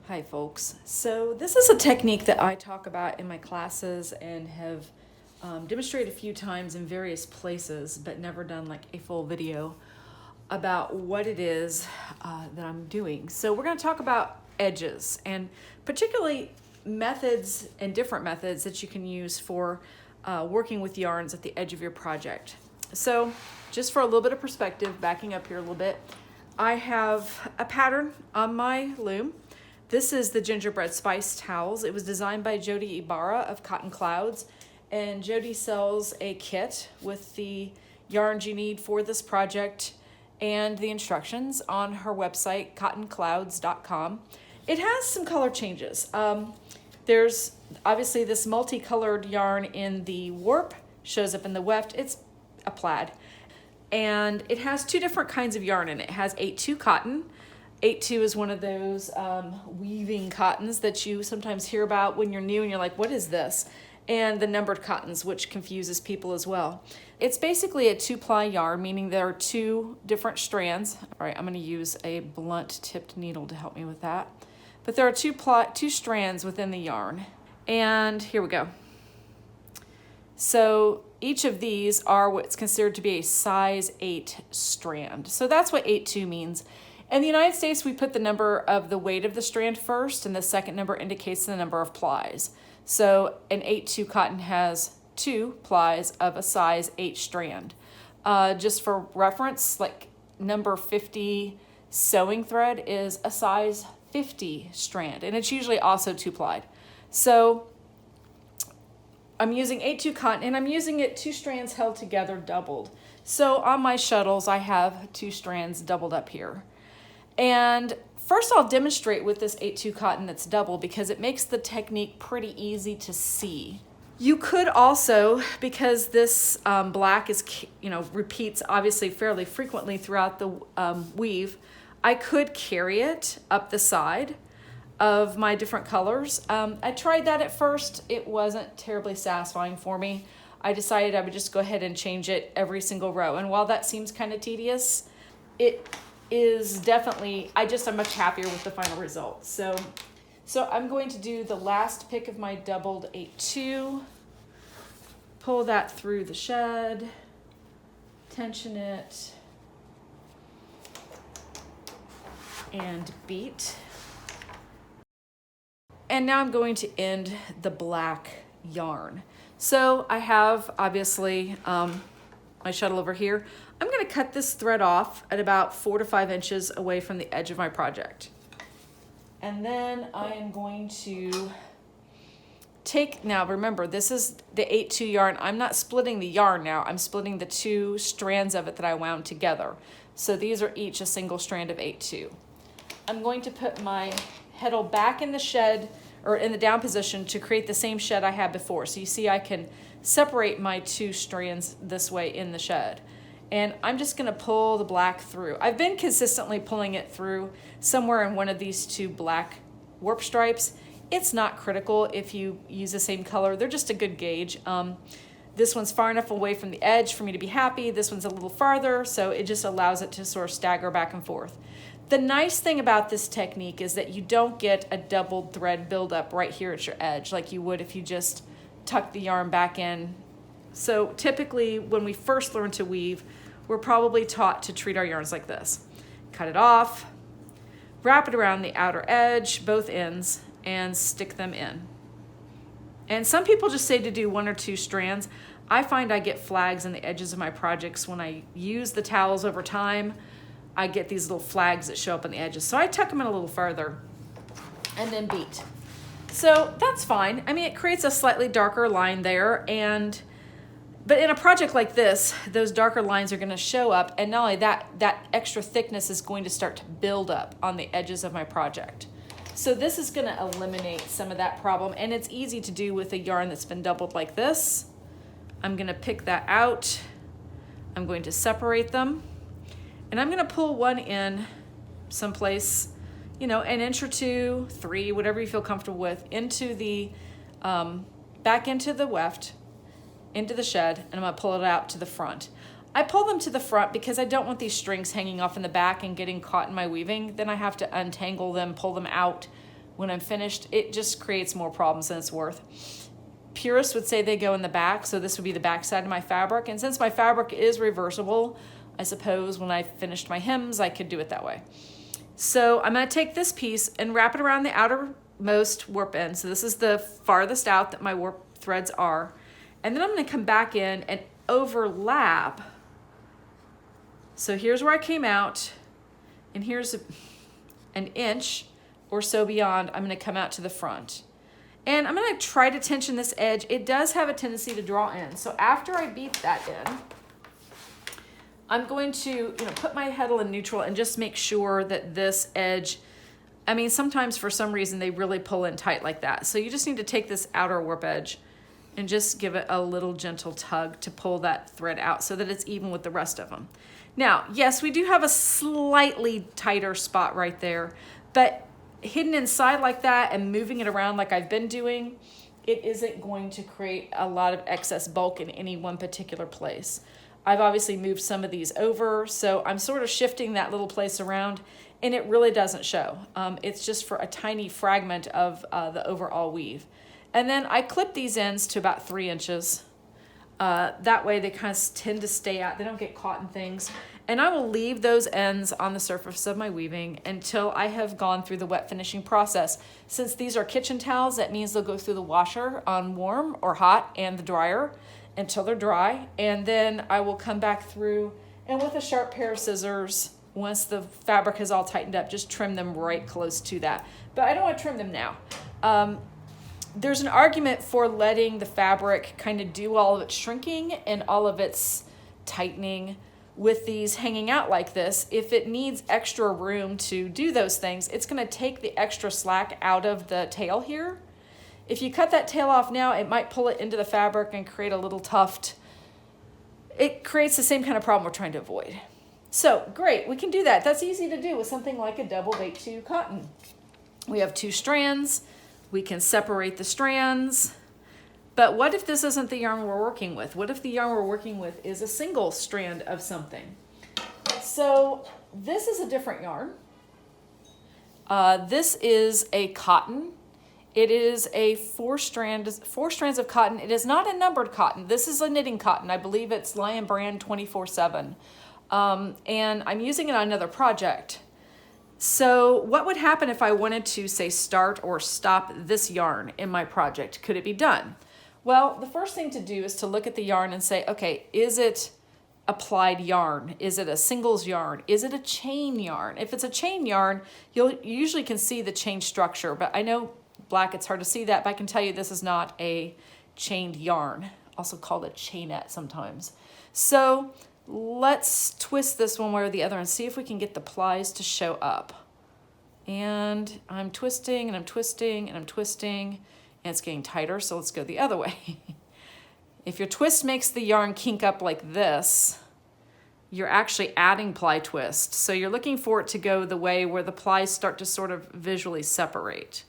Hi folks. So this is a technique that I talk about in my classes and have demonstrated a few times in various places, but never done like a full video about what it is that I'm doing. So we're going to talk about edges and particularly methods and different methods that you can use for working with yarns at the edge of your project. So just for a little bit of perspective, backing up here a little bit, I have a pattern on my loom. This is the gingerbread spice towels. It was designed by Jody Ibarra of Cotton Clouds, and Jody sells a kit with the yarns you need for this project and the instructions on her website, cottonclouds.com. It has some color changes. There's obviously this multicolored yarn in the warp, shows up in the weft. It's a plaid. And it has two different kinds of yarn in it. It has 8-2 cotton. 8-2 is one of those weaving cottons that you sometimes hear about when you're new and you're like, what is this? And the numbered cottons, which confuses people as well. It's basically a 2-ply yarn, meaning there are two different strands. All right, I'm going to use a blunt tipped needle to help me with that. But there are two strands within the yarn. And here we go. So each of these are what's considered to be a size 8 strand. So that's what 8-2 means. In the United States, we put the number of the weight of the strand first, and the second number indicates the number of plies. So an 8-2 cotton has 2 plies of a size 8 strand. Just for reference, like number 50 sewing thread is a size 50 strand, and it's usually also 2-plied. So I'm using 8-2 cotton, and I'm using it 2 strands held together, doubled. So on my shuttles, I have 2 strands doubled up here. And first I'll demonstrate with this 8-2 cotton that's double because it makes the technique pretty easy to see. You could also, because this black is, repeats obviously fairly frequently throughout the weave, I could carry it up the side of my different colors. I tried that at first. It wasn't terribly satisfying for me. I decided I would just go ahead and change it every single row. And while that seems kind of tedious, it is definitely, I'm much happier with the final result. So I'm going to do the last pick of my doubled 8-2, pull that through the shed, tension it, and beat. And now I'm going to end the black yarn. So I have obviously my shuttle over here. I'm going to cut this thread off at about 4 to 5 inches away from the edge of my project. And then I am going to now remember, this is the 8-2 yarn. I'm not splitting the yarn now. I'm splitting the 2 strands of it that I wound together. So these are each a single strand of 8-2. I'm going to put my heddle back in the shed or in the down position to create the same shed I had before. So you see I can separate my 2 strands this way in the shed. And I'm just going to pull the black through. I've been consistently pulling it through somewhere in one of these 2 black warp stripes. It's not critical if you use the same color. They're just a good gauge. This one's far enough away from the edge for me to be happy. This one's a little farther, so it just allows it to sort of stagger back and forth. The nice thing about this technique is that you don't get a doubled thread buildup right here at your edge like you would if you just tuck the yarn back in. So typically when we first learn to weave, we're probably taught to treat our yarns like this. Cut it off, wrap it around the outer edge, both ends, and stick them in. And some people just say to do 1 or 2 strands. I find I get flags in the edges of my projects when I use the towels over time. I get these little flags that show up on the edges. So I tuck them in a little further and then beat. So that's fine. I mean, it creates a slightly darker line there, but in a project like this, those darker lines are going to show up, and not only that, that extra thickness is going to start to build up on the edges of my project. So this is going to eliminate some of that problem, and it's easy to do with a yarn that's been doubled like this. I'm going to pick that out. I'm going to separate them, and I'm going to pull one in someplace, an inch or 2, 3, whatever you feel comfortable with, into the back into the weft, into the shed, and I'm going to pull it out to the front. I pull them to the front because I don't want these strings hanging off in the back and getting caught in my weaving. Then I have to untangle them, pull them out, when I'm finished, it just creates more problems than it's worth. Purists would say they go in the back, so this would be the back side of my fabric. And since my fabric is reversible, I suppose when I finished my hems, I could do it that way. So I'm going to take this piece and wrap it around the outermost warp end. So this is the farthest out that my warp threads are. And then I'm going to come back in and overlap. So here's where I came out, and here's an inch or so beyond. I'm going to come out to the front. And I'm going to try to tension this edge. It does have a tendency to draw in. So after I beat that in, I'm going to put my heddle in neutral and just make sure that this edge, I mean, sometimes for some reason they really pull in tight like that. So you just need to take this outer warp edge and just give it a little gentle tug to pull that thread out so that it's even with the rest of them. Now, yes, we do have a slightly tighter spot right there, but hidden inside like that and moving it around like I've been doing, it isn't going to create a lot of excess bulk in any one particular place. I've obviously moved some of these over, so I'm sort of shifting that little place around, and it really doesn't show. It's just for a tiny fragment of the overall weave. And then I clip these ends to about 3 inches. That way they kind of tend to stay out. They don't get caught in things. And I will leave those ends on the surface of my weaving until I have gone through the wet finishing process. Since these are kitchen towels, that means they'll go through the washer on warm or hot and the dryer until they're dry. And then I will come back through and with a sharp pair of scissors, once the fabric is all tightened up, just trim them right close to that. But I don't want to trim them now. There's an argument for letting the fabric kind of do all of its shrinking and all of its tightening with these hanging out like this. If it needs extra room to do those things, it's going to take the extra slack out of the tail here. If you cut that tail off now, it might pull it into the fabric and create a little tuft. It creates the same kind of problem we're trying to avoid. So great, we can do that. That's easy to do with something like a double baked 2 cotton. We have 2 strands. We can separate the strands. But what if this isn't the yarn we're working with? What if the yarn we're working with is a single strand of something? So this is a different yarn. This is a cotton. It is a 4 strands of cotton. It is not a numbered cotton. This is a knitting cotton. I believe it's Lion Brand 24/7. And I'm using it on another project. So what would happen if I wanted to, say, start or stop this yarn in my project? Could it be done? Well, the first thing to do is to look at the yarn and say, okay, is it a plied yarn? Is it a singles yarn? Is it a chain yarn? If it's a chain yarn, you usually can see the chain structure, but I know black, it's hard to see that, but I can tell you this is not a chained yarn, also called a chainette sometimes. So let's twist this one way or the other and see if we can get the plies to show up. And I'm twisting and I'm twisting and I'm twisting, and it's getting tighter, so let's go the other way. If your twist makes the yarn kink up like this, you're actually adding ply twist. So you're looking for it to go the way where the plies start to sort of visually separate.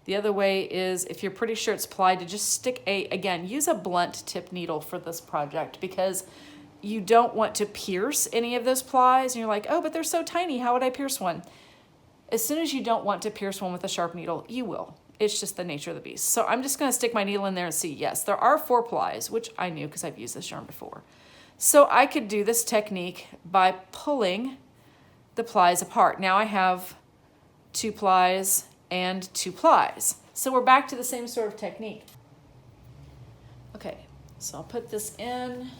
The other way is, if you're pretty sure it's plied, to just stick again, use a blunt tip needle for this project, because you don't want to pierce any of those plies. And you're like, oh, but they're so tiny, how would I pierce one? As soon as you don't want to pierce one with a sharp needle, you will. It's just the nature of the beast. So I'm just going to stick my needle in there and see. Yes, there are 4 plies, which I knew because I've used this yarn before. So I could do this technique by pulling the plies apart. Now I have 2 plies and 2 plies. So we're back to the same sort of technique. Okay, so I'll put this in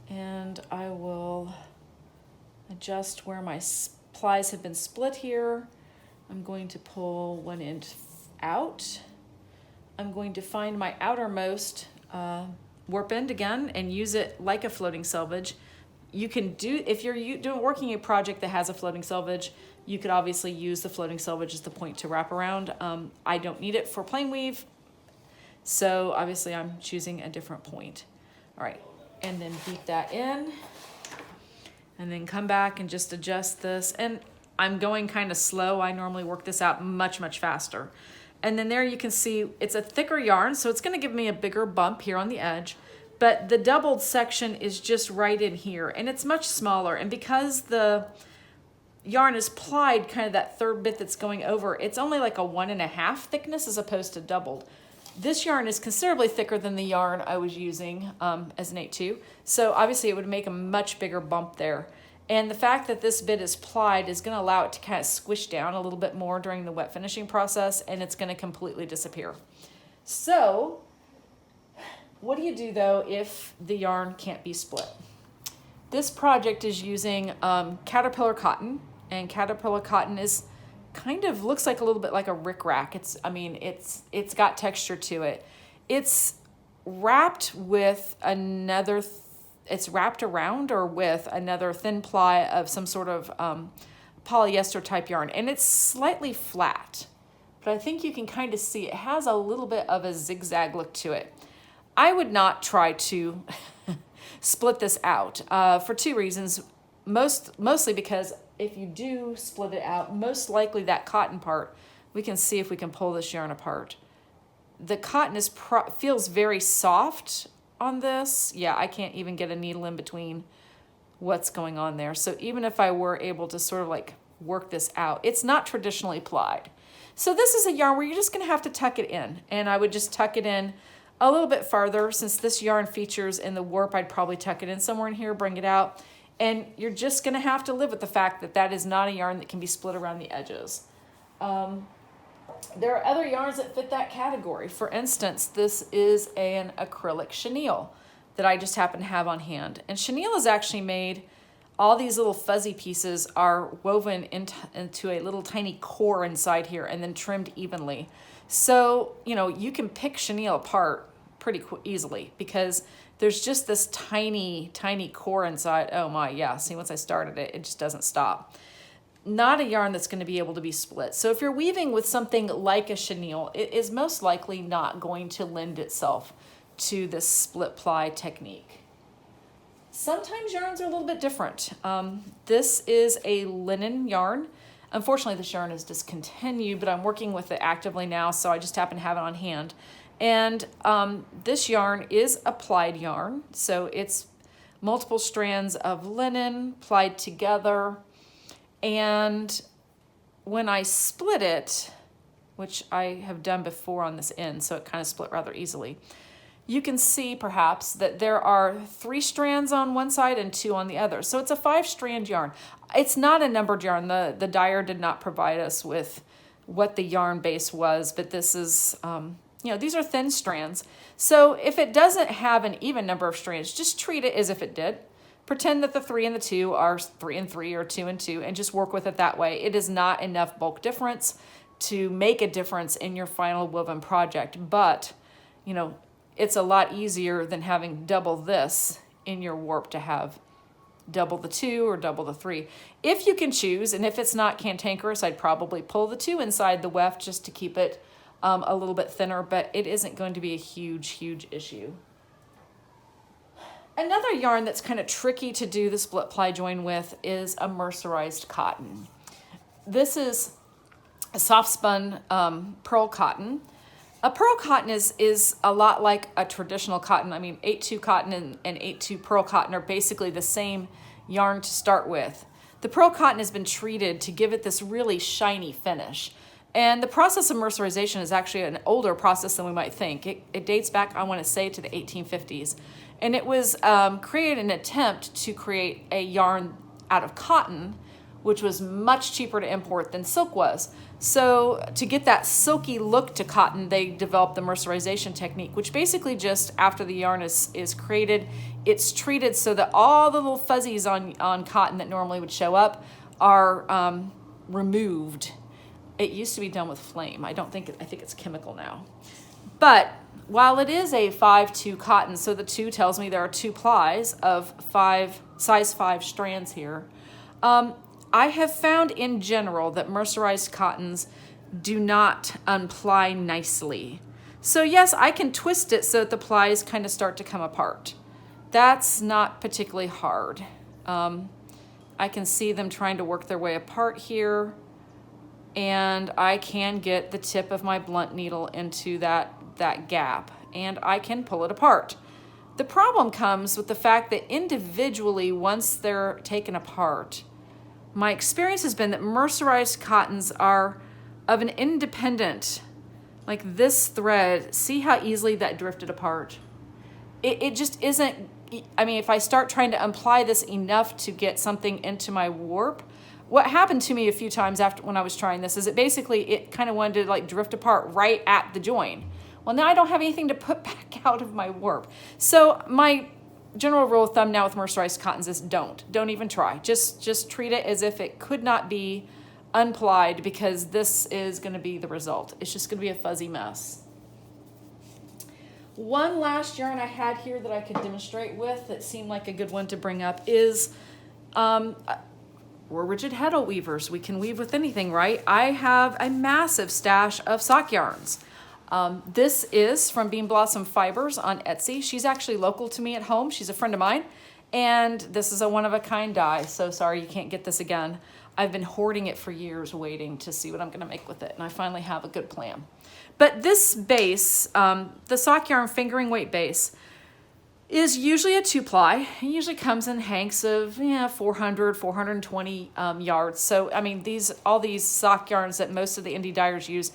and I will adjust where my plies have been split here. I'm going to pull one end out. I'm going to find my outermost warp end again and use it like a floating selvage. You can do, if you're working a project that has a floating selvage, you could obviously use the floating selvage as the point to wrap around. I don't need it for plain weave, so obviously I'm choosing a different point. All right, and then beat that in, and then come back and just adjust this. And I'm going kind of slow. I normally work this out much, much faster. And then there you can see it's a thicker yarn, so it's going to give me a bigger bump here on the edge. But the doubled section is just right in here, and it's much smaller. And because the yarn is plied, kind of that third bit that's going over, it's only like a 1.5 thickness as opposed to doubled. This yarn is considerably thicker than the yarn I was using as an 8-2. So obviously it would make a much bigger bump there. And the fact that this bit is plied is going to allow it to kind of squish down a little bit more during the wet finishing process, and it's going to completely disappear. So what do you do though if the yarn can't be split? This project is using Caterpillar cotton, and Caterpillar cotton is kind of looks like a little bit like a rickrack. It's got texture to it. It's wrapped with another. It's wrapped around or with another thin ply of some sort of polyester type yarn, and it's slightly flat, but I think you can kind of see it has a little bit of a zigzag look to it. I would not try to split this out for two reasons. Mostly because if you do split it out, most likely that cotton part, we can see if we can pull this yarn apart. The cotton feels very soft on this. Yeah, I can't even get a needle in between what's going on there. So even if I were able to sort of like work this out, it's not traditionally plied. So this is a yarn where you're just going to have to tuck it in, and I would just tuck it in a little bit farther. Since this yarn features in the warp, I'd probably tuck it in somewhere in here, bring it out, and you're just going to have to live with the fact that that is not a yarn that can be split around the edges. There are other yarns that fit that category. For instance, this is an acrylic chenille that I just happen to have on hand. And chenille is actually made, all these little fuzzy pieces are woven into a little tiny core inside here and then trimmed evenly. So, you know, you can pick chenille apart pretty easily because there's just this tiny, tiny core inside. Oh my, yeah, see, once I started it, it just doesn't stop. Not a yarn that's going to be able to be split. So if you're weaving with something like a chenille, it is most likely not going to lend itself to this split ply technique. Sometimes yarns are a little bit different. This is a linen yarn. Unfortunately, this yarn is discontinued, but I'm working with it actively now, so I just happen to have it on hand. And this yarn is a plied yarn, so it's multiple strands of linen plied together. And when I split it, which I have done before on this end, so it kind of split rather easily, you can see perhaps that there are 3 strands on one side and 2 on the other. So it's a 5-strand yarn. It's not a numbered yarn. The dyer did not provide us with what the yarn base was, but this is, these are thin strands. So if it doesn't have an even number of strands, just treat it as if it did. Pretend that the 3 and the 2 are 3 and 3 or 2 and 2, and just work with it that way. It is not enough bulk difference to make a difference in your final woven project, but, you know, it's a lot easier than having double this in your warp to have double the 2 or double the 3. If you can choose, and if it's not cantankerous, I'd probably pull the 2 inside the weft just to keep it a little bit thinner, but it isn't going to be a huge, huge issue. Another yarn that's kind of tricky to do the split ply join with is a mercerized cotton. This is a soft spun pearl cotton. A pearl cotton is a lot like a traditional cotton. I mean, 8-2 cotton and 8-2 pearl cotton are basically the same yarn to start with. The pearl cotton has been treated to give it this really shiny finish. And the process of mercerization is actually an older process than we might think. It dates back, I want to say, to the 1850s. And it was created in an attempt to create a yarn out of cotton, which was much cheaper to import than silk was. So to get that silky look to cotton, they developed the mercerization technique, which basically just after the yarn is created, it's treated so that all the little fuzzies on cotton that normally would show up are removed. It used to be done with flame. I think it's chemical now. But while it is a 5-2 cotton, so the 2 tells me there are 2 plies of size 5 strands here. I have found in general that mercerized cottons do not unply nicely. So yes, I can twist it so that the plies kind of start to come apart. That's not particularly hard. I can see them trying to work their way apart here, and I can get the tip of my blunt needle into that gap, and I can pull it apart. The problem comes with the fact that individually, once they're taken apart, my experience has been that mercerized cottons are of an independent, like this thread, see how easily that drifted apart? It just isn't, I mean, if I start trying to apply this enough to get something into my warp, what happened to me a few times after when I was trying this is it kind of wanted to like drift apart right at the join. Well, now I don't have anything to put back out of my warp. So my general rule of thumb now with mercerized cottons is don't even try. Just treat it as if it could not be unplied, because this is going to be the result. It's just going to be a fuzzy mess. One last yarn I had here that I could demonstrate with that seemed like a good one to bring up is we're rigid heddle weavers. We can weave with anything, right? I have a massive stash of sock yarns. This is from Bean Blossom Fibers on Etsy. She's actually local to me at home. She's a friend of mine. And this is a one-of-a-kind dye. So sorry you can't get this again. I've been hoarding it for years, waiting to see what I'm going to make with it. And I finally have a good plan. But this base, the sock yarn fingering weight base, is usually a 2-ply. It usually comes in hanks of 400, 420 yards. So, I mean, all these sock yarns that most of the indie dyers use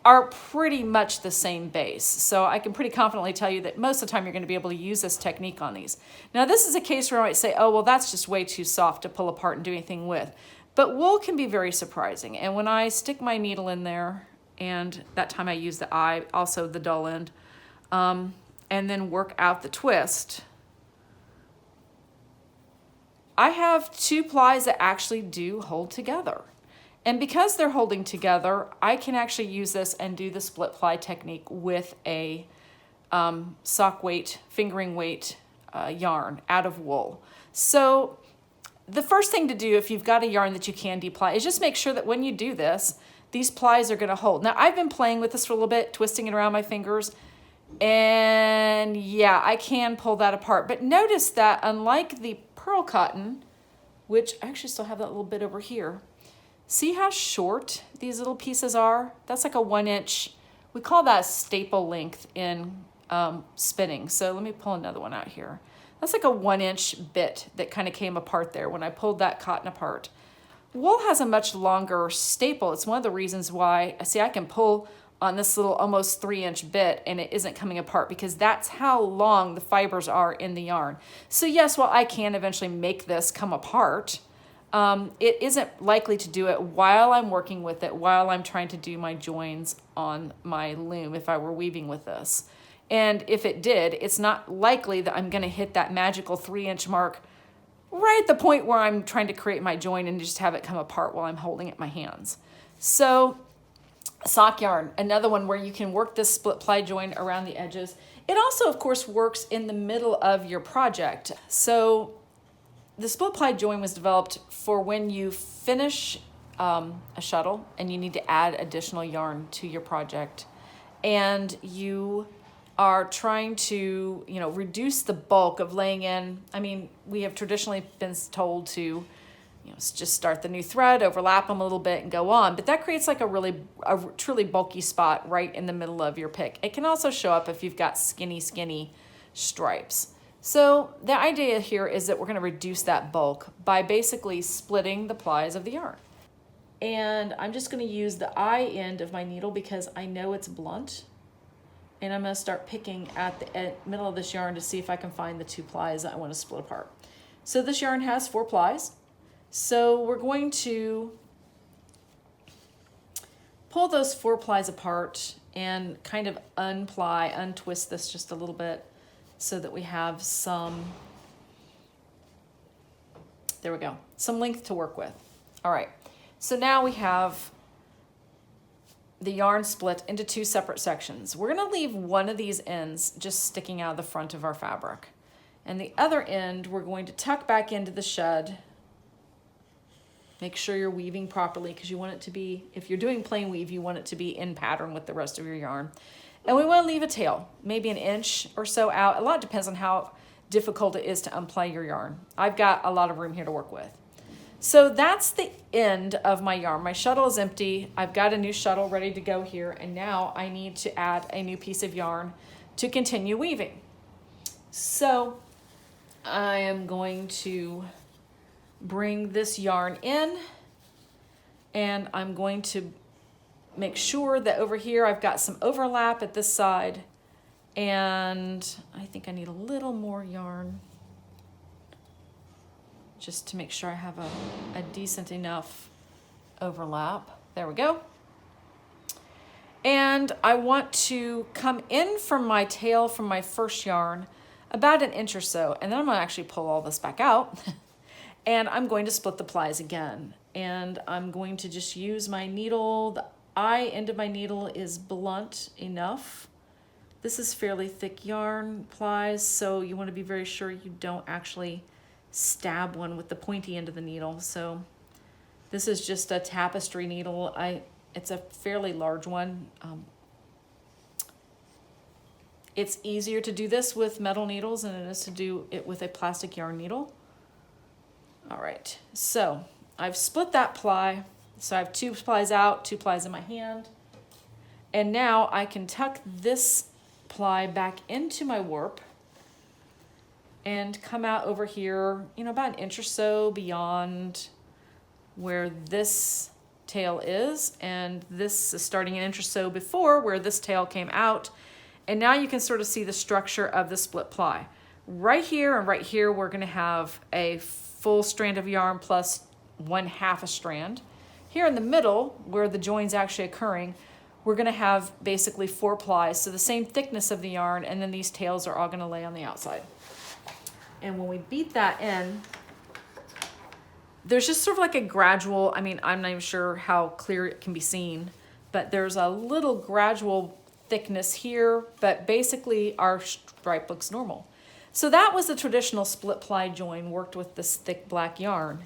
are pretty much the same base. So I can pretty confidently tell you that most of the time you're going to be able to use this technique on these. Now, this is a case where I might say, oh, well, that's just way too soft to pull apart and do anything with. But wool can be very surprising. And when I stick my needle in there, and that time I use the eye, also the dull end, and then work out the twist, I have 2 plies that actually do hold together. And because they're holding together, I can actually use this and do the split ply technique with a sock weight, fingering weight yarn out of wool. So the first thing to do if you've got a yarn that you can deply is just make sure that when you do this, these plies are going to hold. Now, I've been playing with this for a little bit, twisting it around my fingers, and yeah, I can pull that apart. But notice that unlike the pearl cotton, which I actually still have that little bit over here, see how short these little pieces are? That's like a 1-inch, we call that staple length in spinning. So let me pull another one out here. That's like a 1-inch bit that kind of came apart there when I pulled that cotton apart. Wool has a much longer staple. It's one of the reasons why, see, I can pull on this little almost 3-inch bit and it isn't coming apart, because that's how long the fibers are in the yarn. So yes, while I can eventually make this come apart, it isn't likely to do it while I'm working with it, while I'm trying to do my joins on my loom if I were weaving with this. And if it did, it's not likely that I'm going to hit that magical 3-inch mark right at the point where I'm trying to create my join and just have it come apart while I'm holding it in my hands. So sock yarn, another one where you can work this split ply join around the edges. It also, of course, works in the middle of your project. So the split ply join was developed for when you finish a shuttle and you need to add additional yarn to your project, and you are trying to, reduce the bulk of laying in. I mean, we have traditionally been told to, just start the new thread, overlap them a little bit and go on. But that creates like a truly bulky spot right in the middle of your pick. It can also show up if you've got skinny stripes. So the idea here is that we're going to reduce that bulk by basically splitting the plies of the yarn. And I'm just going to use the eye end of my needle because I know it's blunt. And I'm going to start picking at the middle of this yarn to see if I can find the 2 plies that I want to split apart. So this yarn has 4 plies. So we're going to pull those 4 plies apart and kind of untwist this just a little bit so that we have some, there we go, some length to work with. All right, so now we have the yarn split into 2 separate sections. We're going to leave one of these ends just sticking out of the front of our fabric. And the other end we're going to tuck back into the shed. Make sure you're weaving properly because you want it to be, if you're doing plain weave, you want it to be in pattern with the rest of your yarn. And we want to leave a tail, maybe 1 inch or so out. A lot depends on how difficult it is to unply your yarn. I've got a lot of room here to work with. So that's the end of my yarn. My shuttle is empty. I've got a new shuttle ready to go here, and now I need to add a new piece of yarn to continue weaving. So I am going to bring this yarn in, and I'm going to make sure that over here I've got some overlap at this side, and I think I need a little more yarn just to make sure I have a decent enough overlap. There we go. And I want to come in from my tail from my first yarn about an inch or so, and then I'm gonna actually pull all this back out and I'm going to split the plies again. And I'm going to just use my needle. The eye end of my needle is blunt enough. This is fairly thick yarn plies, so you want to be very sure you don't actually stab one with the pointy end of the needle. So this is just a tapestry needle. It's a fairly large one. It's easier to do this with metal needles than it is to do it with a plastic yarn needle. All right, so I've split that ply. So I have 2 plies out, 2 plies in my hand. And now I can tuck this ply back into my warp and come out over here, about an inch or so beyond where this tail is, and this is starting an inch or so before where this tail came out. And now you can sort of see the structure of the split ply. Right here and right here, we're gonna have a full strand of yarn plus 1/2 a strand. Here in the middle, where the join's actually occurring, we're gonna have basically 4 plies, so the same thickness of the yarn, and then these tails are all gonna lay on the outside. And when we beat that in, there's just sort of like a gradual, I'm not even sure how clear it can be seen, but there's a little gradual thickness here, but basically our stripe looks normal. So that was the traditional split ply join worked with this thick black yarn.